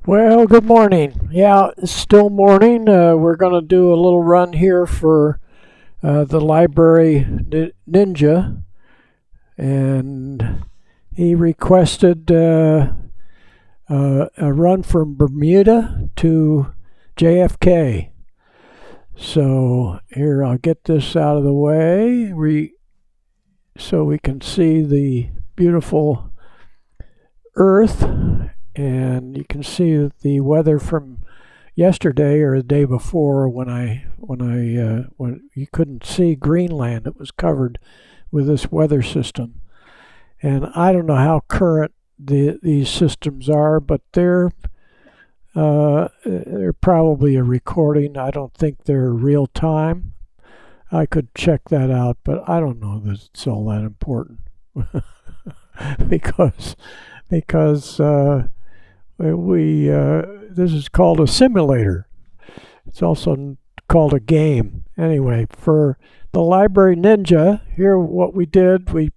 Well, good morning. Yeah, it's still morning. We're going to do a little run here for the Library Ninja, and he requested a run from Bermuda to JFK. So here, I'll get this out of the way so we can see the beautiful Earth, and you can see the weather from yesterday or the day before when you couldn't see Greenland. It was covered with this weather system, and I don't know how current these systems are, but they're probably a recording. I don't think they're real time. I could check that out, but I don't know that it's all that important because this is called a simulator. It's also called a game. Anyway, for the Library Ninja, here what we did, we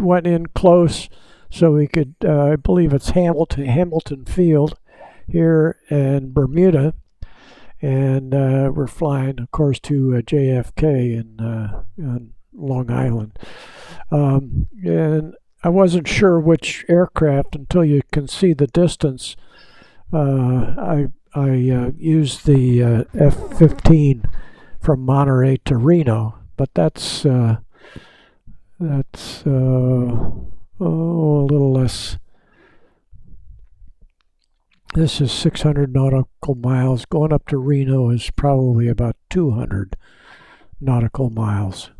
went in close so we could, I believe it's Hamilton Field here in Bermuda, and we're flying, of course, to JFK in Long Island. And I wasn't sure which aircraft until you can see the distance. I used the F-15 from Monterey to Reno, but that's a little less. This is 600 nautical miles. Going up to Reno is probably about 200 nautical miles.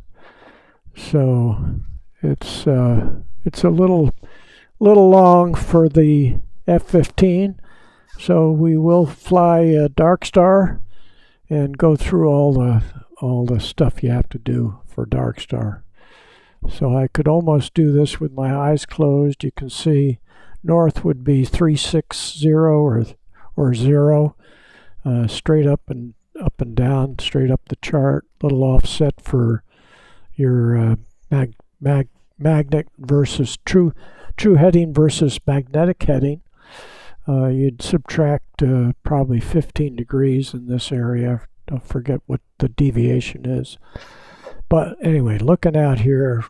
So it's a little long for the F-15. So we will fly a Darkstar and go through all the stuff you have to do for Darkstar. So I could almost do this with my eyes closed. You can see north would be 360 or 0, straight up and down, straight up the chart. Little offset for your magnet versus true heading versus magnetic heading. You'd subtract probably 15 degrees in this area. Don't forget what the deviation is. But anyway, looking out here,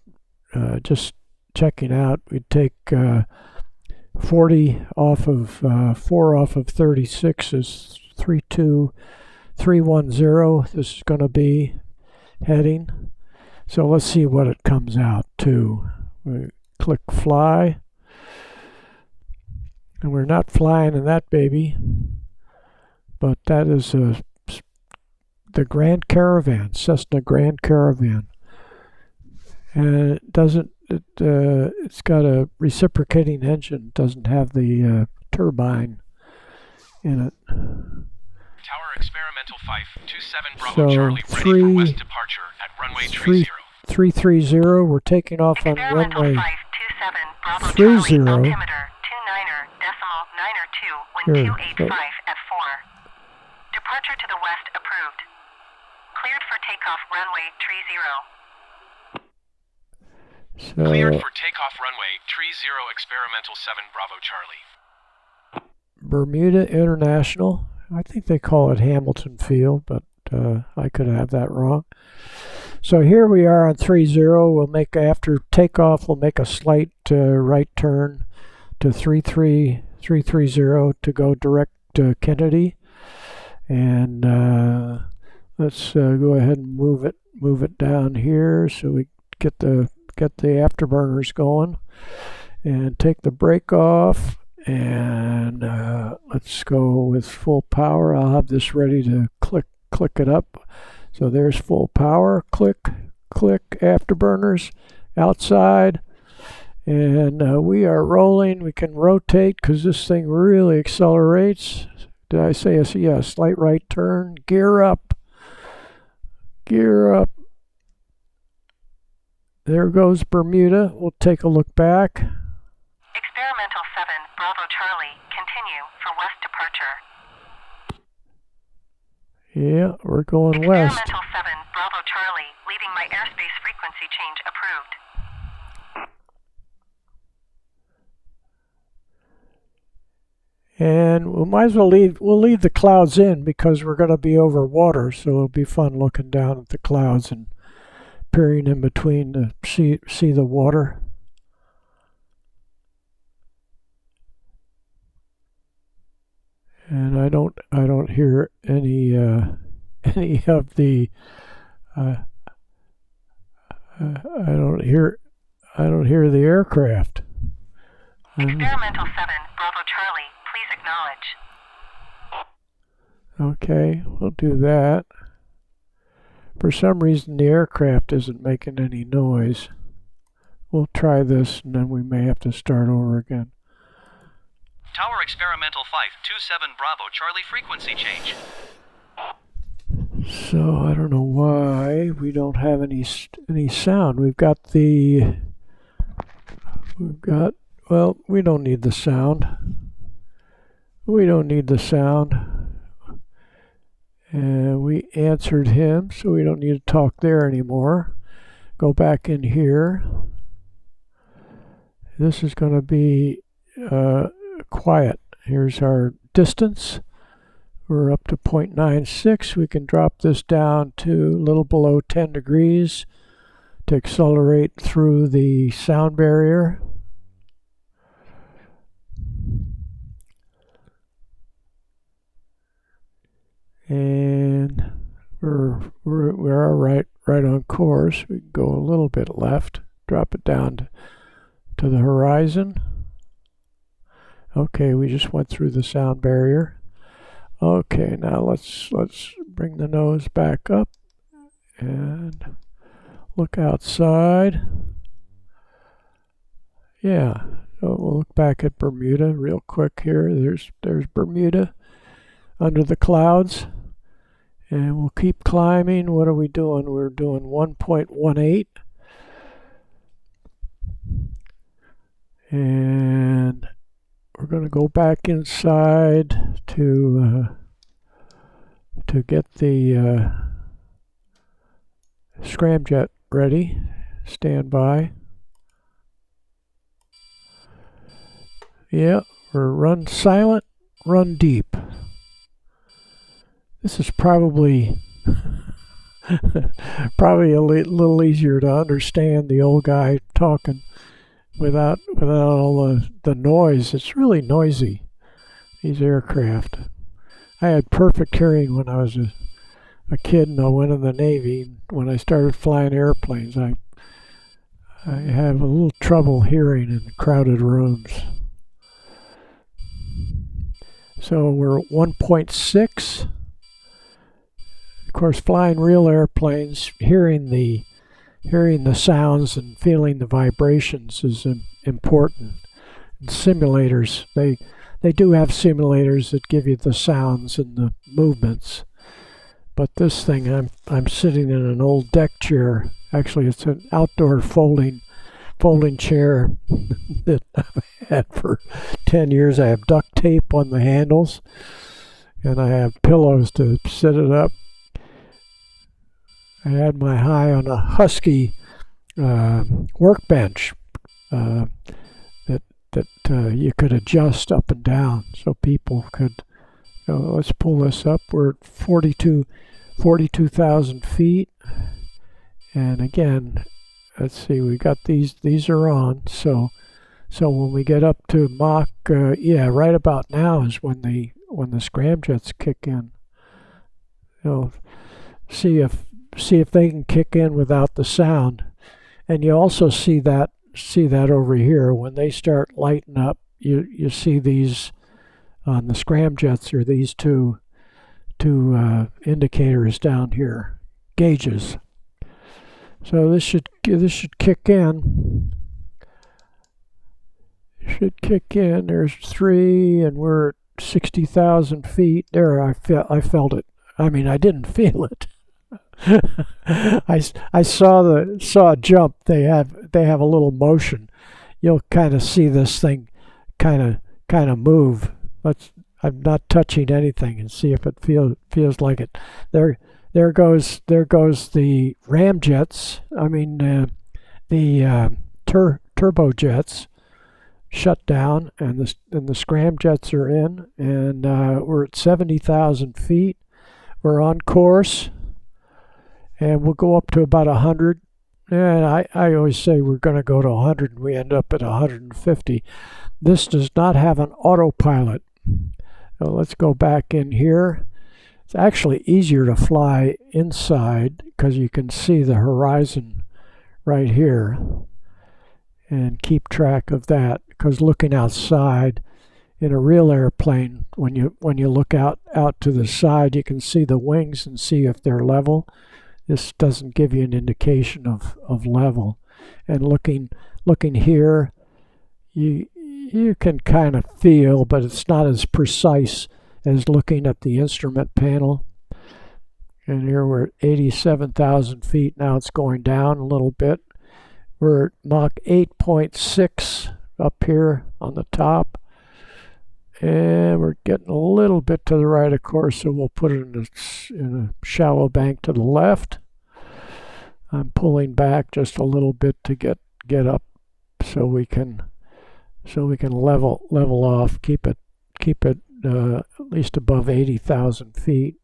just checking out, we'd take 40 off of 4 off of 36 is 32310. This is going to be heading. So let's see what it comes out to. We click fly. And we're not flying in that baby, but that is the Grand Caravan, Cessna Grand Caravan. And it's got a reciprocating engine, doesn't have the turbine in it. Tower Experimental Fife, 27 Bravo Charlie, ready for west departure at runway 30. 330, we're taking off on runway 30. Wind 285 at 4. Departure to the west approved. Cleared for takeoff runway 30. Cleared for takeoff runway 30 Experimental 7 Bravo Charlie. Bermuda International. I think they call it Hamilton Field, but I could have that wrong. So here we are on 30. We'll make, after takeoff, we'll make a slight right turn to 330 to go direct to Kennedy, and let's go ahead and move it down here so we get the afterburners going, and take the brake off, and let's go with full power. I'll have this ready to click it up. So there's full power. Click afterburners outside. And we are rolling. We can rotate because this thing really accelerates. Did I say a slight right turn? Gear up. There goes Bermuda. We'll take a look back. Experimental 7 Bravo Charlie, continue for west departure. Yeah, we're going west. Experimental 7 Bravo Charlie, leaving my airspace frequency change approved. And we might as well leave the clouds in because we're going to be over water, so it'll be fun looking down at the clouds and peering in between to see the water. And I don't hear any of the I don't hear the aircraft. Experimental 7, Bravo Charlie, please acknowledge. Okay, we'll do that. For some reason, the aircraft isn't making any noise. We'll try this, and then we may have to start over again. Tower Experimental 527 Bravo Charlie, frequency change. So I don't know why we don't have any sound. Well, we don't need the sound. And we answered him, so we don't need to talk there anymore. Go back in here. This is going to be quiet. Here's our distance. We're up to 0.96. We can drop this down to a little below 10 degrees to accelerate through the sound barrier. And we're right on course. We can go a little bit left, drop it down to the horizon. Okay, we just went through the sound barrier. Okay, now let's bring the nose back up and look outside. Yeah, so we'll look back at Bermuda real quick here. There's Bermuda under the clouds. And we'll keep climbing. What are we doing? We're doing 1.18. And we're going to go back inside to get the scramjet ready. Stand by. Yeah, we're run silent, run deep. This is probably a little easier to understand, the old guy talking without all the noise. It's really noisy, these aircraft. I had perfect hearing when I was a kid and I went in the Navy. When I started flying airplanes, I have a little trouble hearing in crowded rooms. So we're at 1.6. Of course, flying real airplanes, hearing the sounds and feeling the vibrations is important. And simulators, they do have simulators that give you the sounds and the movements. But this thing, I'm sitting in an old deck chair. Actually, it's an outdoor folding chair that I've had for 10 years. I have duct tape on the handles, and I have pillows to sit it up. I had my eye on a Husky workbench that you could adjust up and down, so people could. Let's pull this up. We're at 42,000 feet, and again, let's see. We got these. These are on. So when we get up to Mach, right about now is when the scramjets kick in. See if they can kick in without the sound. And you also see that over here when they start lighting up. You see these on the scramjets, or these two indicators down here, gauges. So this should kick in. Should kick in. There's 3, and we're at 60,000 feet. There, I felt it. I mean, I didn't feel it. I saw a jump. They have a little motion. You'll kind of see this thing kind of move. I'm not touching anything and see if it feels like it. There goes the ramjets. I mean the turbojets shut down, and the scramjets are in, and we're at 70,000 feet. We're on course, and we'll go up to about 100. And I always say we're going to go to 100, and we end up at 150. This does not have an autopilot. So let's go back in here. It's actually easier to fly inside because you can see the horizon right here and keep track of that, because looking outside in a real airplane, when you look out to the side, you can see the wings and see if they're level. This doesn't give you an indication of level. And looking here, you can kind of feel, but it's not as precise as looking at the instrument panel. And here we're at 87,000 feet. Now it's going down a little bit. We're at Mach 8.6 up here on the top. And we're getting a little bit to the right, of course, so we'll put it in a shallow bank to the left. I'm pulling back just a little bit to get up so we can level off, keep it at least above 80,000 feet.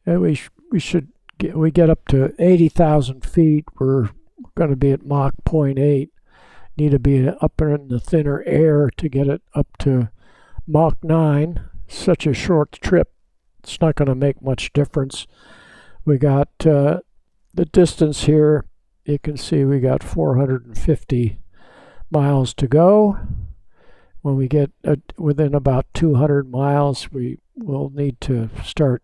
And we get up to 80,000 feet. We're going to be at Mach 0.8. Need to be up in the thinner air to get it up to Mach 9. Such a short trip, it's not going to make much difference. We got the distance here. You can see we got 450 miles to go. When we get within about 200 miles, we will need to start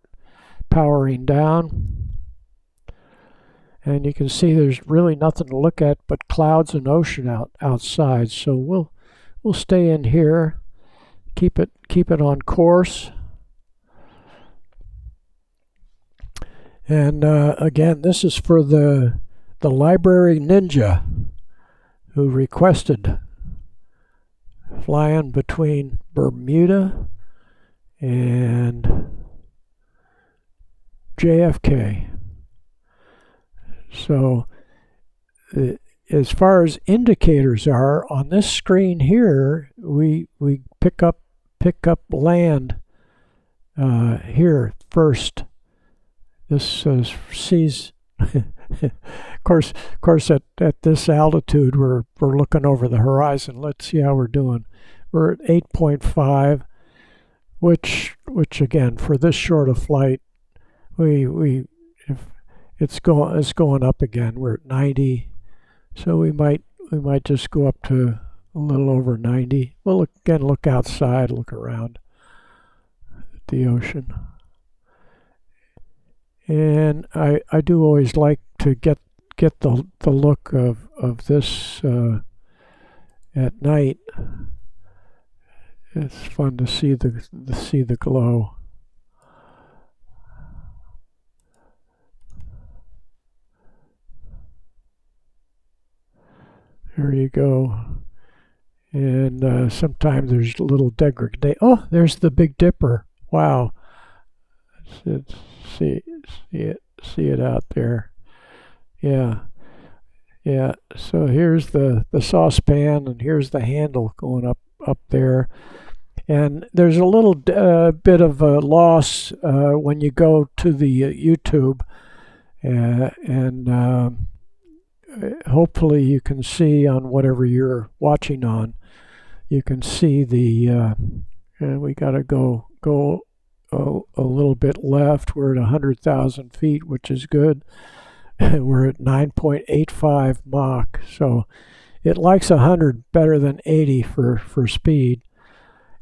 powering down. And you can see there's really nothing to look at but clouds and ocean outside. So we'll stay in here, keep it on course. And again, this is for the LibraryNinja, who requested flying between Bermuda and JFK. So as far as indicators are on this screen here, we pick up land here first. This sees of course at this altitude we're looking over the horizon. Let's see how we're doing. We're at 8.5, which again, for this short a flight, if it's going up again. We're at 90, so we might just go up to a little over 90. We'll look outside, look around at the ocean. And I do always like to get the look of this at night. It's fun to see the glow. There you go. And sometimes there's a little degradation. Oh, there's the Big Dipper. Wow. See it out there. Yeah. So here's the saucepan, and here's the handle going up there. And there's a little bit of a loss when you go to the YouTube, and hopefully you can see on whatever you're watching on. You can see the. We got to go a little bit left. We're at 100,000 feet, which is good. We're at 9.85 Mach, so it likes 100 better than 80 for speed.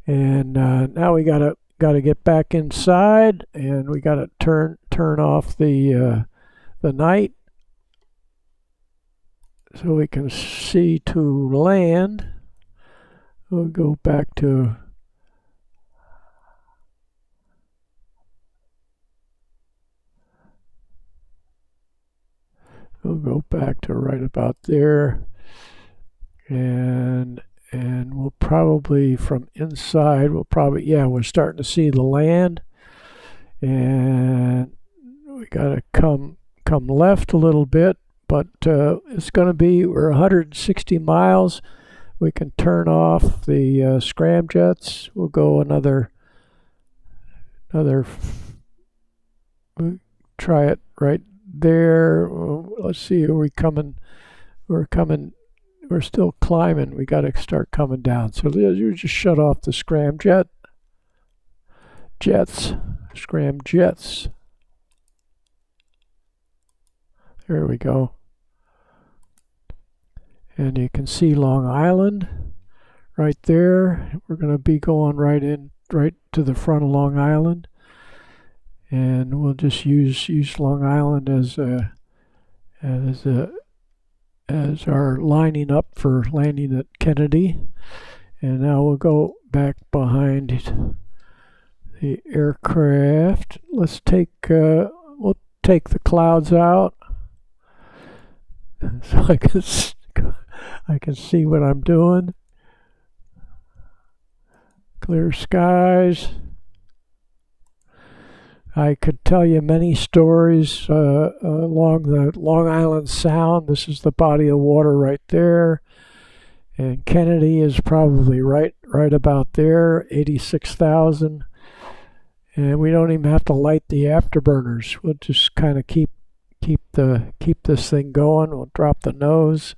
And now we gotta get back inside, and we gotta turn off the night so we can see to land. We'll go back to right about there, and we'll probably from inside we're starting to see the land, and we gotta come left a little bit, but it's gonna be, we're 160 miles We can turn off the scramjets. We'll go another. We'll try it right there. Let's see. Are we coming? We're coming. We're still climbing. We got to start coming down. So you just shut off the scramjets. Scramjets. There we go. And you can see Long Island right there. We're going to be going right to the front of Long Island. And we'll just use Long Island as our lining up for landing at Kennedy. And now we'll go back behind the aircraft. We'll take the clouds out so I can see what I'm doing. Clear skies. I could tell you many stories along the Long Island Sound. This is the body of water right there. And Kennedy is probably right about there, 86,000. And we don't even have to light the afterburners. We'll just kind of keep this thing going. We'll drop the nose.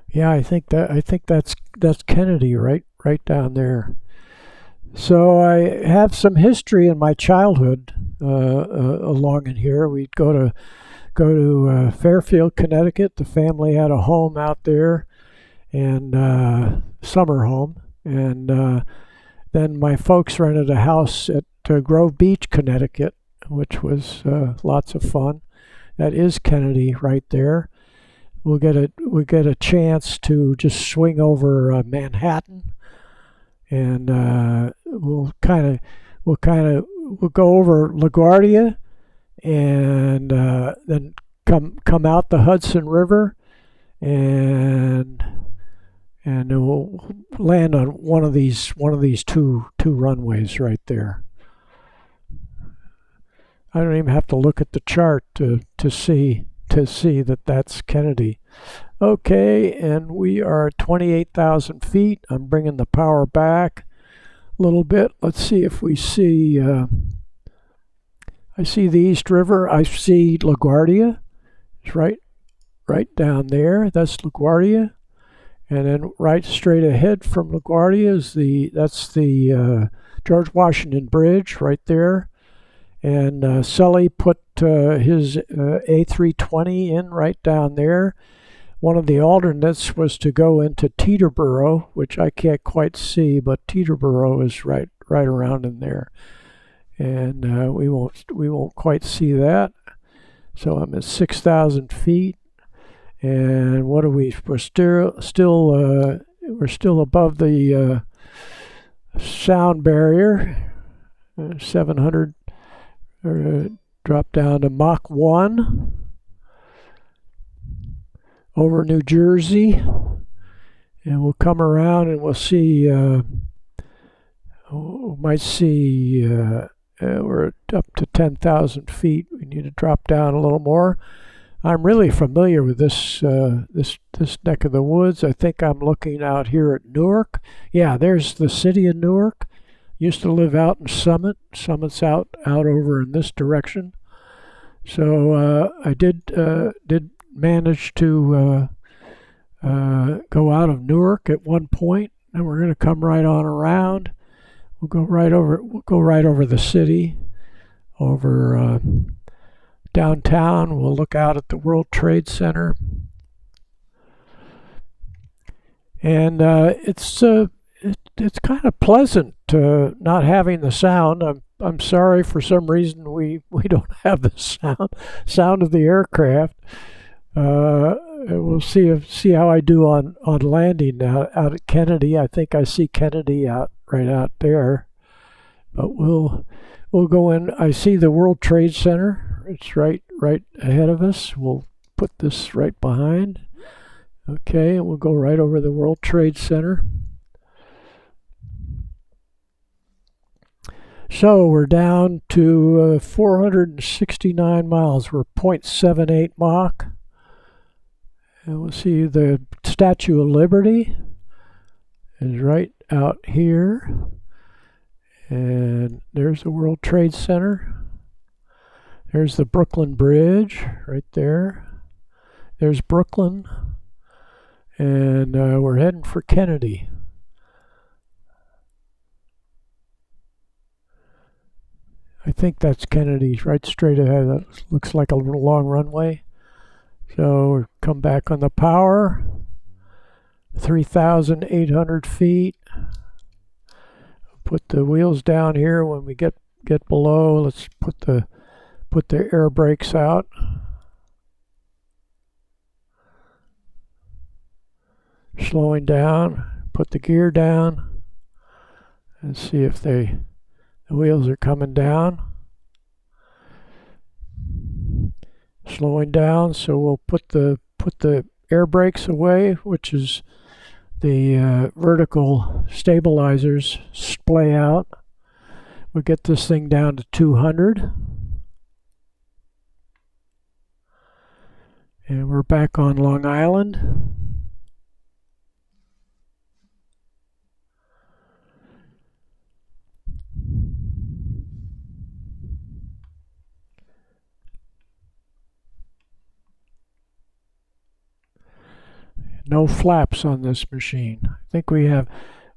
Yeah, I think that's Kennedy right down there. So I have some history in my childhood along in here. We'd go to Fairfield, Connecticut. The family had a home out there, and summer home. And then my folks rented a house at Grove Beach, Connecticut, which was lots of fun. That is Kennedy right there. We'll get a chance to just swing over Manhattan, and we'll go over LaGuardia, and then come out the Hudson River, and we'll land on one of these two runways right there. I don't even have to look at the chart to see that that's Kennedy. Okay, and we are at 28,000 feet. I'm bringing the power back a little bit. Let's see if we see. I see the East River. I see LaGuardia. It's right down there. That's LaGuardia, and then right straight ahead from LaGuardia is the George Washington Bridge right there. And Sully put his A320 in right down there. One of the alternates was to go into Teterboro, which I can't quite see, but Teterboro is right around in there, and we won't quite see that. So I'm at 6,000 feet, and what are we? We're still above the sound barrier, 700. Drop down to Mach 1 over New Jersey, and we'll come around and we'll see. We might see we're up to 10,000 feet. We need to drop down a little more. I'm really familiar with this neck of the woods. I think I'm looking out here at Newark. Yeah, there's the city of Newark. Used to live out in Summit. Summit's out over in this direction. So I did manage to go out of Newark at one point, and we're going to come right on around. We'll go right over the city, over downtown. We'll look out at the World Trade Center, and it's kind of pleasant not having the sound. I'm sorry, for some reason we don't have the sound of the aircraft. We'll see how I do on landing out at Kennedy. I think I see Kennedy right out there, but we'll go in. I see the World Trade Center. It's right ahead of us. We'll put this right behind. Okay, and we'll go right over the World Trade Center. So we're down to 469 miles. We're 0.78 Mach. And we'll see the Statue of Liberty is right out here. And there's the World Trade Center. There's the Brooklyn Bridge right there. There's Brooklyn. And we're heading for Kennedy. I think that's Kennedy's right straight ahead. That looks like a long runway. So we'll come back on the power. 3,800 feet. Put the wheels down here when we get below. Let's put the air brakes out. Slowing down. Put the gear down. And see if the wheels are coming down. Slowing down, so we'll put the air brakes away, which is the vertical stabilizers splay out. We'll get this thing down to 200. And we're back on Long Island. No flaps on this machine. I think we have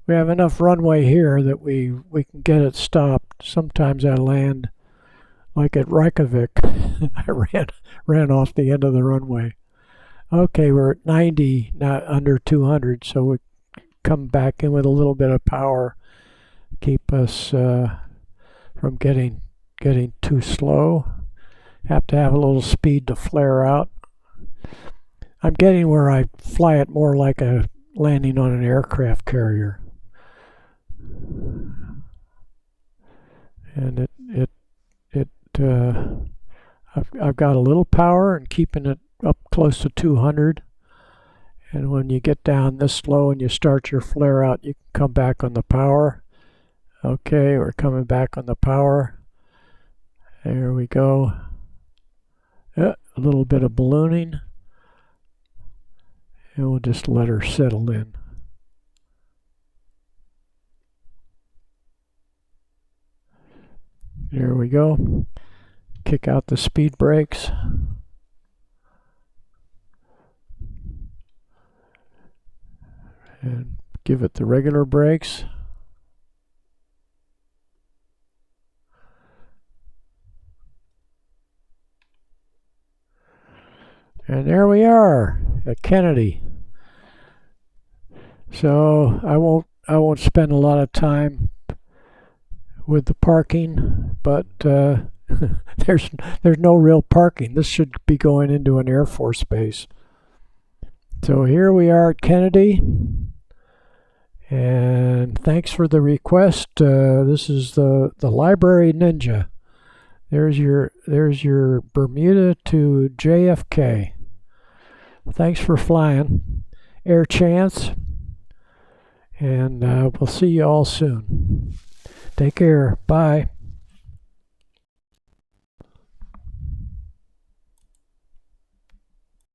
enough runway here that we can get it stopped. Sometimes I land like at Reykjavik. I ran off the end of the runway. Okay, we're at 90, not under 200, so we come back in with a little bit of power, keep us from getting too slow. Have to have a little speed to flare out. I'm getting where I fly it more like a landing on an aircraft carrier. And I've got a little power and keeping it up close to 200. And when you get down this low and you start your flare out, you can come back on the power. Okay, we're coming back on the power. There we go. A little bit of ballooning. And we'll just let her settle in. There we go. Kick out the speed brakes. And give it the regular brakes. And there we are at Kennedy. So I won't spend a lot of time with the parking, but there's no real parking. This should be going into an Air Force base. So here we are at Kennedy, and thanks for the request. This is the Library Ninja. There's your Bermuda to JFK. Thanks for flying, Air Chance, and we'll see you all soon. Take care. Bye.